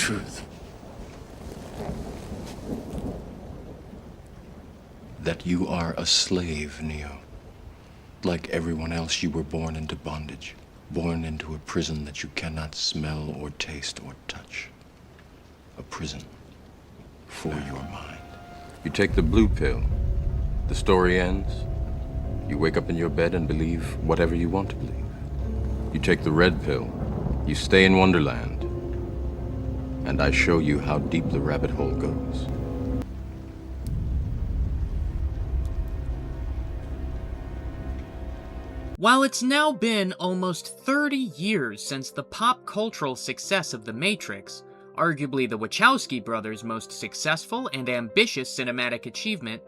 truth. That you are a slave, Neo. Like everyone else, you were born into bondage. Born into a prison that you cannot smell or taste or touch. A prison for your mind. You take the blue pill. The story ends. You wake up in your bed and believe whatever you want to believe. You take the red pill. You stay in Wonderland. And I show you how deep the rabbit hole goes. While it's now been almost 30 years since the pop cultural success of The Matrix, arguably the Wachowski Brothers' most successful and ambitious cinematic achievement,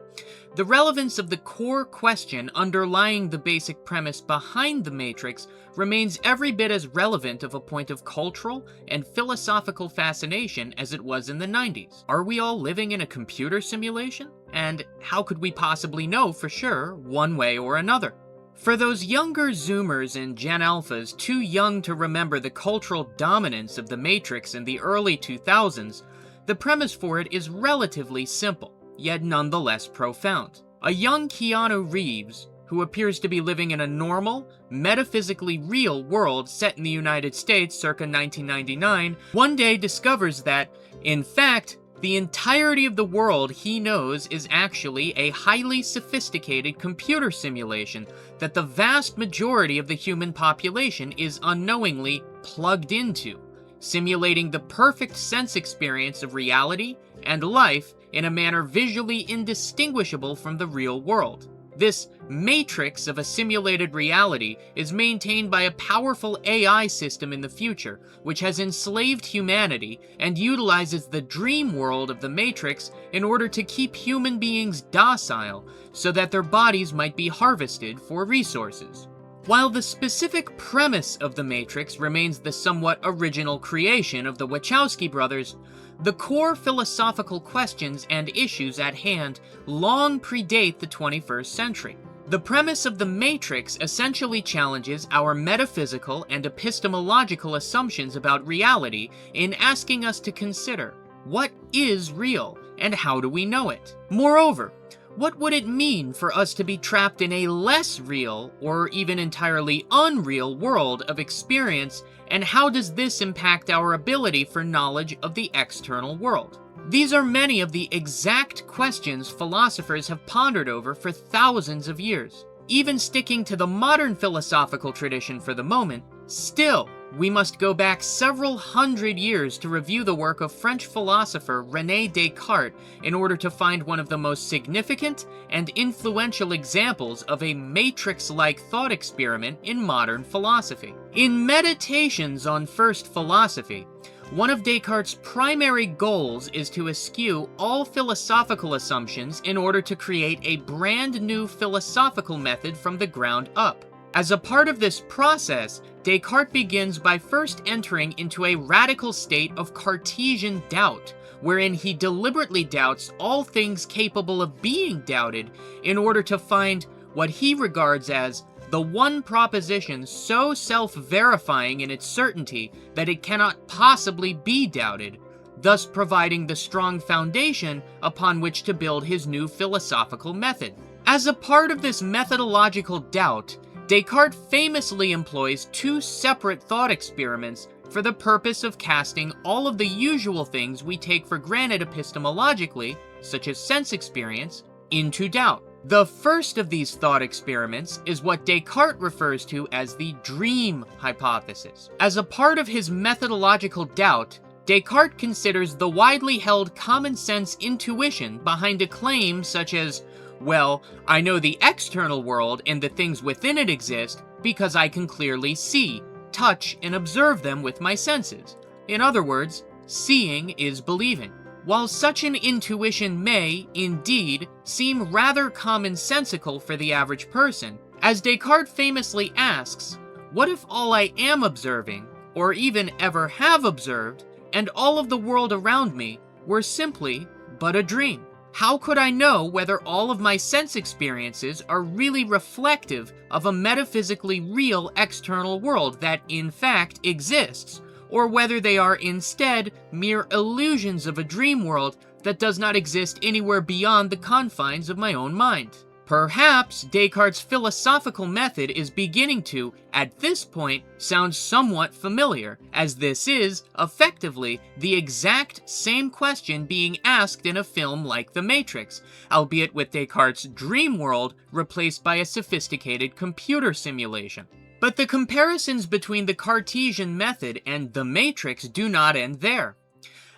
the relevance of the core question underlying the basic premise behind The Matrix remains every bit as relevant of a point of cultural and philosophical fascination as it was in the 90s. Are we all living in a computer simulation? And how could we possibly know for sure, one way or another? For those younger Zoomers and Gen Alphas too young to remember the cultural dominance of The Matrix in the early 2000s, the premise for it is relatively simple, yet nonetheless profound. A young Keanu Reeves, who appears to be living in a normal, metaphysically real world set in the United States circa 1999, one day discovers that, in fact, the entirety of the world he knows is actually a highly sophisticated computer simulation that the vast majority of the human population is unknowingly plugged into, simulating the perfect sense experience of reality and life in a manner visually indistinguishable from the real world. This matrix of a simulated reality is maintained by a powerful AI system in the future, which has enslaved humanity and utilizes the dream world of the Matrix in order to keep human beings docile so that their bodies might be harvested for resources. While the specific premise of the Matrix remains the somewhat original creation of the Wachowski brothers, the core philosophical questions and issues at hand long predate the 21st century. The premise of the Matrix essentially challenges our metaphysical and epistemological assumptions about reality in asking us to consider, what is real and how do we know it? Moreover, what would it mean for us to be trapped in a less real or even entirely unreal world of experience, and how does this impact our ability for knowledge of the external world? These are many of the exact questions philosophers have pondered over for thousands of years. Even sticking to the modern philosophical tradition for the moment, still, we must go back several hundred years to review the work of French philosopher René Descartes in order to find one of the most significant and influential examples of a matrix-like thought experiment in modern philosophy. In Meditations on First Philosophy, one of Descartes' primary goals is to eschew all philosophical assumptions in order to create a brand new philosophical method from the ground up. As a part of this process, Descartes begins by first entering into a radical state of Cartesian doubt, wherein he deliberately doubts all things capable of being doubted in order to find what he regards as the one proposition so self-verifying in its certainty that it cannot possibly be doubted, thus providing the strong foundation upon which to build his new philosophical method. As a part of this methodological doubt, Descartes famously employs two separate thought experiments for the purpose of casting all of the usual things we take for granted epistemologically, such as sense experience, into doubt. The first of these thought experiments is what Descartes refers to as the dream hypothesis. As a part of his methodological doubt, Descartes considers the widely held common sense intuition behind a claim such as, well, I know the external world and the things within it exist because I can clearly see, touch, and observe them with my senses. In other words, seeing is believing. While such an intuition may, indeed, seem rather commonsensical for the average person, as Descartes famously asks, what if all I am observing, or even ever have observed, and all of the world around me were simply but a dream? How could I know whether all of my sense experiences are really reflective of a metaphysically real external world that, in fact, exists, or whether they are instead mere illusions of a dream world that does not exist anywhere beyond the confines of my own mind. Perhaps Descartes' philosophical method is beginning to, at this point, sound somewhat familiar, as this is, effectively, the exact same question being asked in a film like The Matrix, albeit with Descartes' dream world replaced by a sophisticated computer simulation. But the comparisons between the Cartesian method and The Matrix do not end there.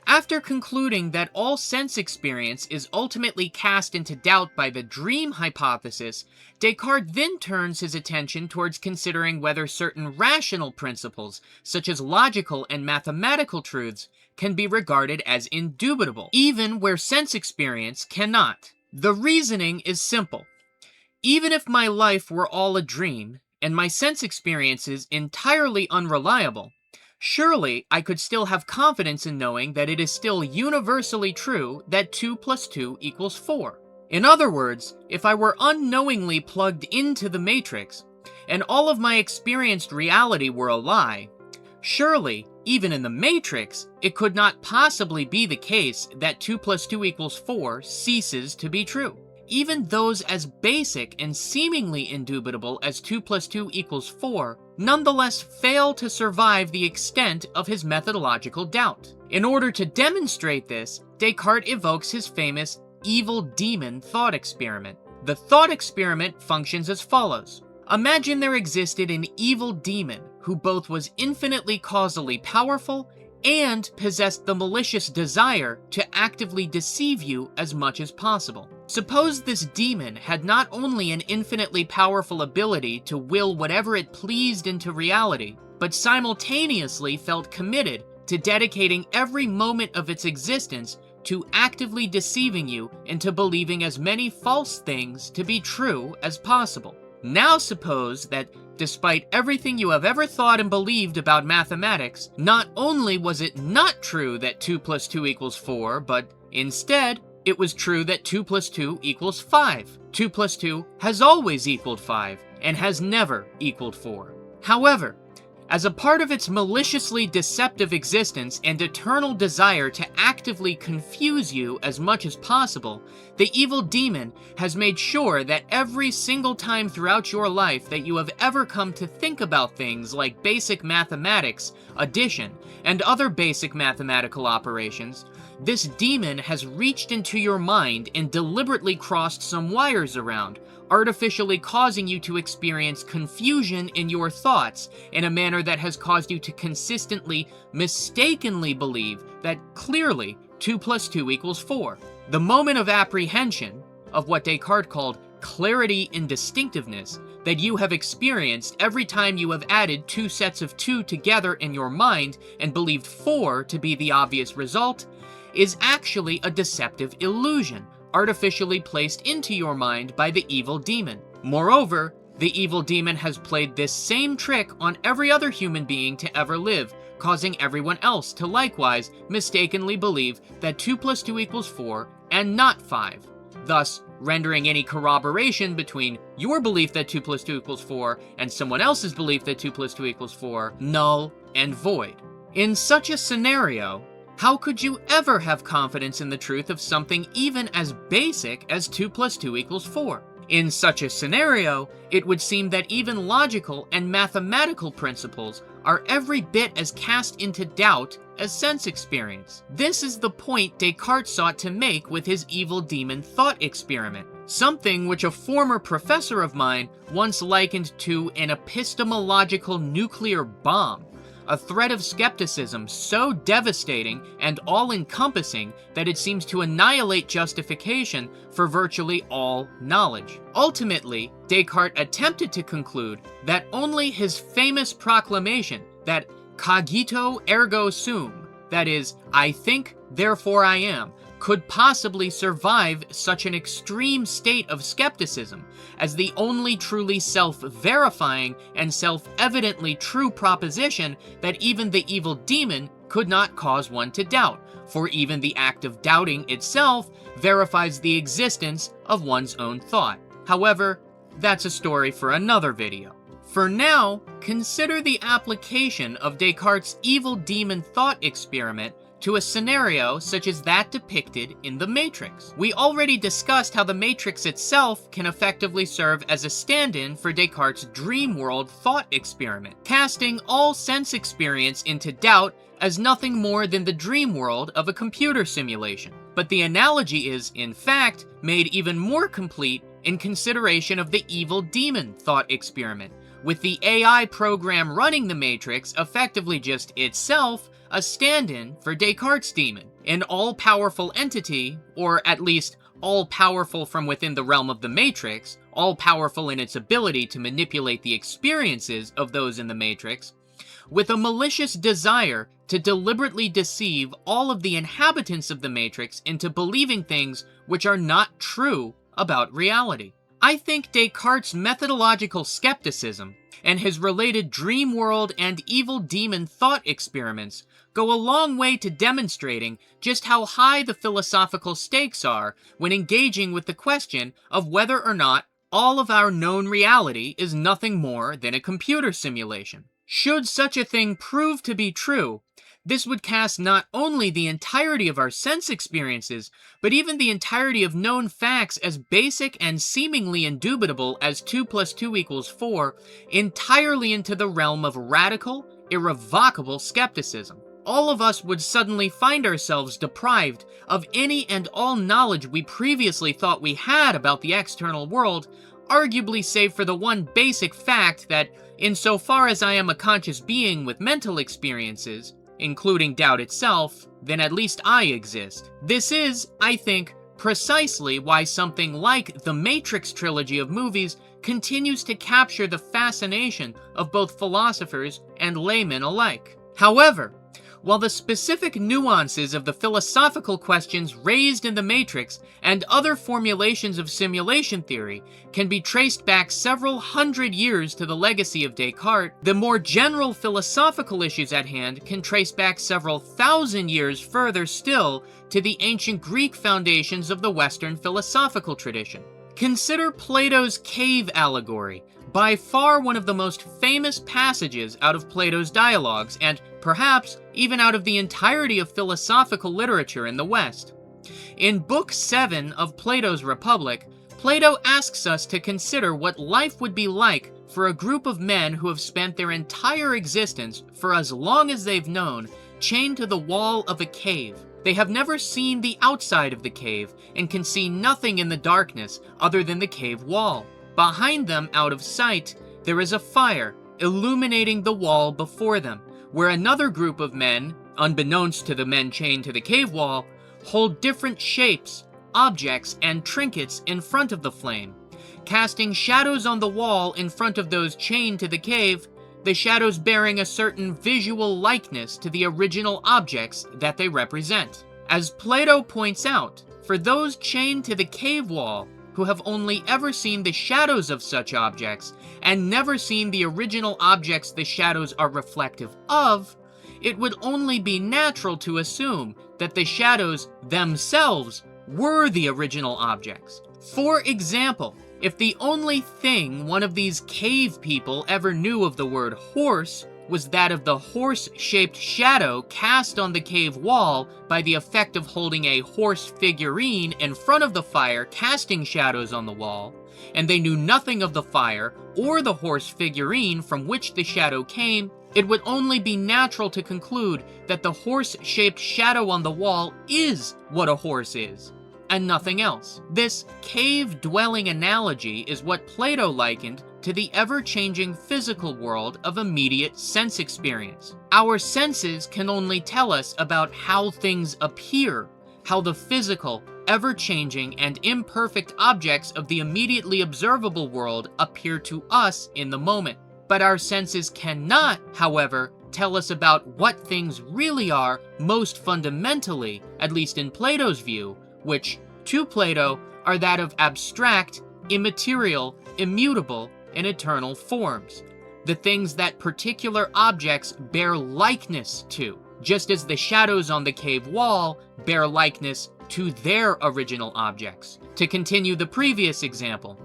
After concluding that all sense experience is ultimately cast into doubt by the dream hypothesis, Descartes then turns his attention towards considering whether certain rational principles, such as logical and mathematical truths, can be regarded as indubitable, even where sense experience cannot. The reasoning is simple. Even if my life were all a dream, and my sense experiences entirely unreliable, surely I could still have confidence in knowing that it is still universally true that 2 plus 2 equals 4. In other words, if I were unknowingly plugged into the Matrix, and all of my experienced reality were a lie, surely, even in the Matrix, it could not possibly be the case that 2 plus 2 equals 4 ceases to be true. Even those as basic and seemingly indubitable as 2 plus 2 equals 4 nonetheless fail to survive the extent of his methodological doubt. In order to demonstrate this, Descartes evokes his famous evil demon thought experiment. The thought experiment functions as follows. Imagine there existed an evil demon who both was infinitely causally powerful and possessed the malicious desire to actively deceive you as much as possible. Suppose this demon had not only an infinitely powerful ability to will whatever it pleased into reality, but simultaneously felt committed to dedicating every moment of its existence to actively deceiving you into believing as many false things to be true as possible. Now suppose that despite everything you have ever thought and believed about mathematics, not only was it not true that 2 plus 2 equals 4, but instead, it was true that 2 plus 2 equals 5. 2 plus 2 has always equaled 5, and has never equaled 4. However, as a part of its maliciously deceptive existence and eternal desire to actively confuse you as much as possible, the evil demon has made sure that every single time throughout your life that you have ever come to think about things like basic mathematics, addition, and other basic mathematical operations, this demon has reached into your mind and deliberately crossed some wires around, artificially causing you to experience confusion in your thoughts in a manner that has caused you to consistently, mistakenly believe that clearly 2 plus 2 equals 4. The moment of apprehension, of what Descartes called clarity in distinctiveness, that you have experienced every time you have added 2 sets of 2 together in your mind and believed 4 to be the obvious result, is actually a deceptive illusion, artificially placed into your mind by the evil demon. Moreover, the evil demon has played this same trick on every other human being to ever live, causing everyone else to likewise mistakenly believe that 2 plus 2 equals 4 and not 5, thus rendering any corroboration between your belief that 2 plus 2 equals 4 and someone else's belief that 2 plus 2 equals 4 null and void. In such a scenario, how could you ever have confidence in the truth of something even as basic as 2 plus 2 equals 4? In such a scenario, it would seem that even logical and mathematical principles are every bit as cast into doubt as sense experience. This is the point Descartes sought to make with his evil demon thought experiment, something which a former professor of mine once likened to an epistemological nuclear bomb. A threat of skepticism so devastating and all-encompassing that it seems to annihilate justification for virtually all knowledge. Ultimately, Descartes attempted to conclude that only his famous proclamation that cogito ergo sum, that is, I think, therefore I am, could possibly survive such an extreme state of skepticism as the only truly self-verifying and self-evidently true proposition that even the evil demon could not cause one to doubt, for even the act of doubting itself verifies the existence of one's own thought. However, that's a story for another video. For now, consider the application of Descartes' evil demon thought experiment to a scenario such as that depicted in The Matrix. We already discussed how The Matrix itself can effectively serve as a stand-in for Descartes' dream world thought experiment, casting all sense experience into doubt as nothing more than the dream world of a computer simulation. But the analogy is, in fact, made even more complete in consideration of the evil demon thought experiment, with the AI program running the Matrix effectively just itself a stand-in for Descartes' demon, an all-powerful entity, or at least all-powerful from within the realm of the Matrix, all-powerful in its ability to manipulate the experiences of those in the Matrix, with a malicious desire to deliberately deceive all of the inhabitants of the Matrix into believing things which are not true about reality. I think Descartes' methodological skepticism and his related dream world and evil demon thought experiments go a long way to demonstrating just how high the philosophical stakes are when engaging with the question of whether or not all of our known reality is nothing more than a computer simulation. Should such a thing prove to be true, this would cast not only the entirety of our sense experiences, but even the entirety of known facts as basic and seemingly indubitable as 2 + 2 = 4, entirely into the realm of radical, irrevocable skepticism. All of us would suddenly find ourselves deprived of any and all knowledge we previously thought we had about the external world, arguably save for the one basic fact that, insofar as I am a conscious being with mental experiences, including doubt itself, then at least I exist. This is, I think, precisely why something like the Matrix trilogy of movies continues to capture the fascination of both philosophers and laymen alike. However, while the specific nuances of the philosophical questions raised in The Matrix and other formulations of simulation theory can be traced back several hundred years to the legacy of Descartes, the more general philosophical issues at hand can trace back several thousand years further still to the ancient Greek foundations of the Western philosophical tradition. Consider Plato's cave allegory, by far one of the most famous passages out of Plato's dialogues, and perhaps even out of the entirety of philosophical literature in the West. In Book 7 of Plato's Republic, Plato asks us to consider what life would be like for a group of men who have spent their entire existence, for as long as they've known, chained to the wall of a cave. They have never seen the outside of the cave and can see nothing in the darkness other than the cave wall. Behind them, out of sight, there is a fire illuminating the wall before them, where another group of men, unbeknownst to the men chained to the cave wall, hold different shapes, objects, and trinkets in front of the flame, casting shadows on the wall in front of those chained to the cave, the shadows bearing a certain visual likeness to the original objects that they represent. As Plato points out, for those chained to the cave wall, who have only ever seen the shadows of such objects, and never seen the original objects the shadows are reflective of, it would only be natural to assume that the shadows themselves were the original objects. For example, if the only thing one of these cave people ever knew of the word horse was that of the horse-shaped shadow cast on the cave wall by the effect of holding a horse figurine in front of the fire casting shadows on the wall, and they knew nothing of the fire or the horse figurine from which the shadow came, it would only be natural to conclude that the horse-shaped shadow on the wall is what a horse is, and nothing else. This cave-dwelling analogy is what Plato likened to the ever-changing physical world of immediate sense experience. Our senses can only tell us about how things appear, how the physical, ever-changing, and imperfect objects of the immediately observable world appear to us in the moment. But our senses cannot, however, tell us about what things really are most fundamentally, at least in Plato's view, which, to Plato, are that of abstract, immaterial, immutable, and eternal forms, the things that particular objects bear likeness to, just as the shadows on the cave wall bear likeness to their original objects. To continue the previous example,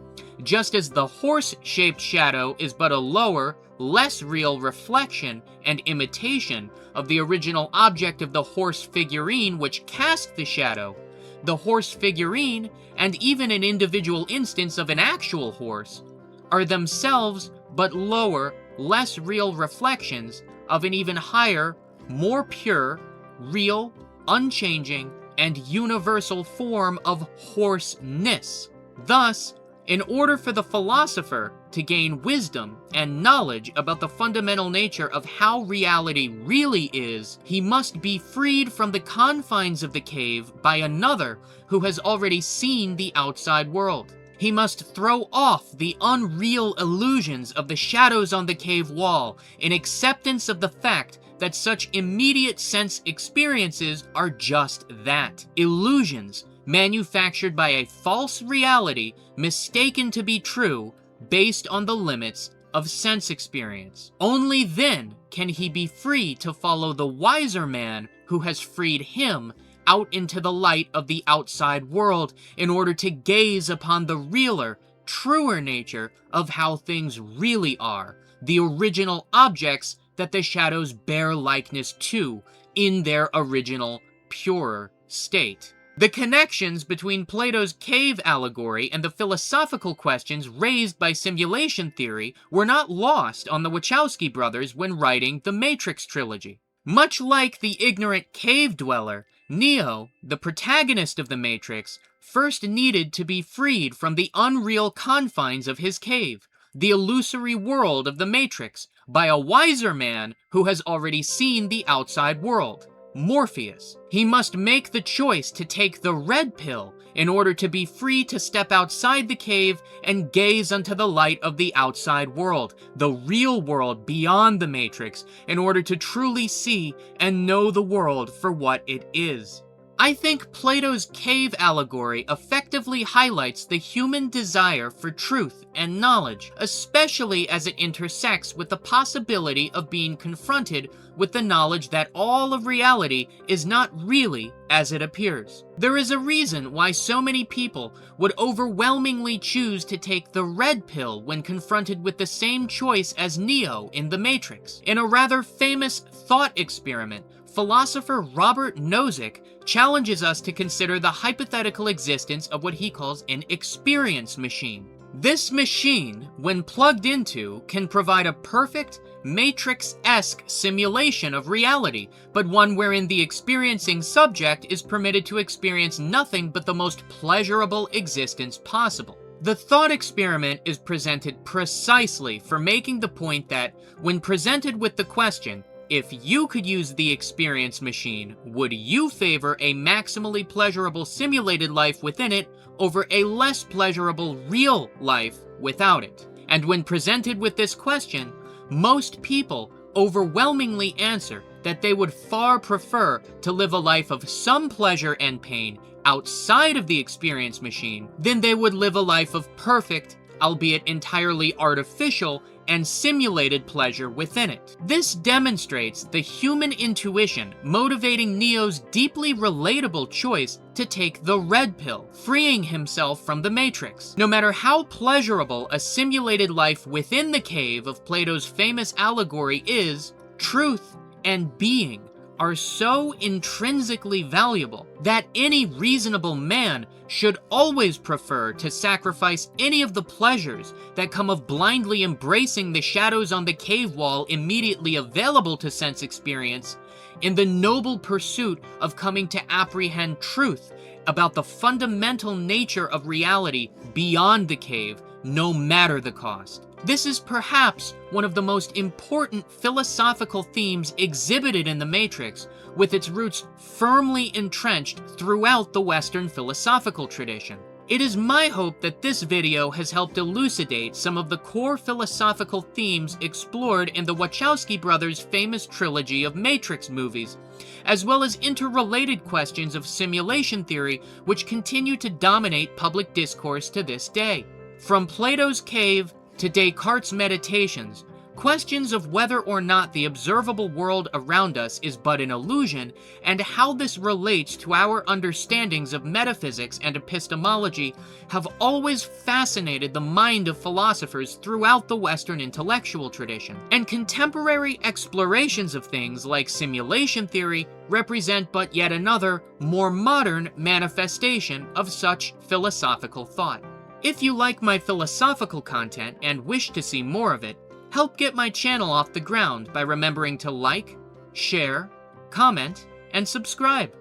just as the horse-shaped shadow is but a lower, less real reflection and imitation of the original object of the horse figurine which cast the shadow. The horse figurine, and even an individual instance of an actual horse, are themselves but lower, less real reflections of an even higher, more pure, real, unchanging, and universal form of horseness. Thus, in order for the philosopher to gain wisdom and knowledge about the fundamental nature of how reality really is, he must be freed from the confines of the cave by another who has already seen the outside world. He must throw off the unreal illusions of the shadows on the cave wall in acceptance of the fact that such immediate sense experiences are just that, illusions manufactured by a false reality mistaken to be true based on the limits of sense experience. Only then can he be free to follow the wiser man who has freed him out into the light of the outside world in order to gaze upon the realer, truer nature of how things really are, the original objects that the shadows bear likeness to in their original, purer state. The connections between Plato's cave allegory and the philosophical questions raised by simulation theory were not lost on the Wachowski brothers when writing the Matrix trilogy. Much like the ignorant cave dweller, Neo, the protagonist of the Matrix, first needed to be freed from the unreal confines of his cave, the illusory world of the Matrix, by a wiser man who has already seen the outside world, Morpheus. He must make the choice to take the red pill in order to be free to step outside the cave and gaze unto the light of the outside world, the real world beyond the Matrix, in order to truly see and know the world for what it is. I think Plato's cave allegory effectively highlights the human desire for truth and knowledge, especially as it intersects with the possibility of being confronted with the knowledge that all of reality is not really as it appears. There is a reason why so many people would overwhelmingly choose to take the red pill when confronted with the same choice as Neo in The Matrix. In a rather famous thought experiment, philosopher Robert Nozick challenges us to consider the hypothetical existence of what he calls an experience machine. This machine, when plugged into, can provide a perfect, Matrix-esque simulation of reality, but one wherein the experiencing subject is permitted to experience nothing but the most pleasurable existence possible. The thought experiment is presented precisely for making the point that, when presented with the question, if you could use the experience machine, would you favor a maximally pleasurable simulated life within it over a less pleasurable real life without it? And when presented with this question, most people overwhelmingly answer that they would far prefer to live a life of some pleasure and pain outside of the experience machine than they would live a life of perfect, albeit entirely artificial, and simulated pleasure within it. This demonstrates the human intuition motivating Neo's deeply relatable choice to take the red pill, freeing himself from the Matrix. No matter how pleasurable a simulated life within the cave of Plato's famous allegory is, truth and being are so intrinsically valuable that any reasonable man should always prefer to sacrifice any of the pleasures that come of blindly embracing the shadows on the cave wall immediately available to sense experience in the noble pursuit of coming to apprehend truth about the fundamental nature of reality beyond the cave, no matter the cost. This is perhaps one of the most important philosophical themes exhibited in The Matrix, with its roots firmly entrenched throughout the Western philosophical tradition. It is my hope that this video has helped elucidate some of the core philosophical themes explored in the Wachowski Brothers' famous trilogy of Matrix movies, as well as interrelated questions of simulation theory which continue to dominate public discourse to this day. From Plato's cave to Descartes' meditations, Questions of whether or not the observable world around us is but an illusion, and how this relates to our understandings of metaphysics and epistemology, have always fascinated the mind of philosophers throughout the Western intellectual tradition. And contemporary explorations of things like simulation theory represent but yet another, more modern manifestation of such philosophical thought. If you like my philosophical content and wish to see more of it, help get my channel off the ground by remembering to like, share, comment, and subscribe.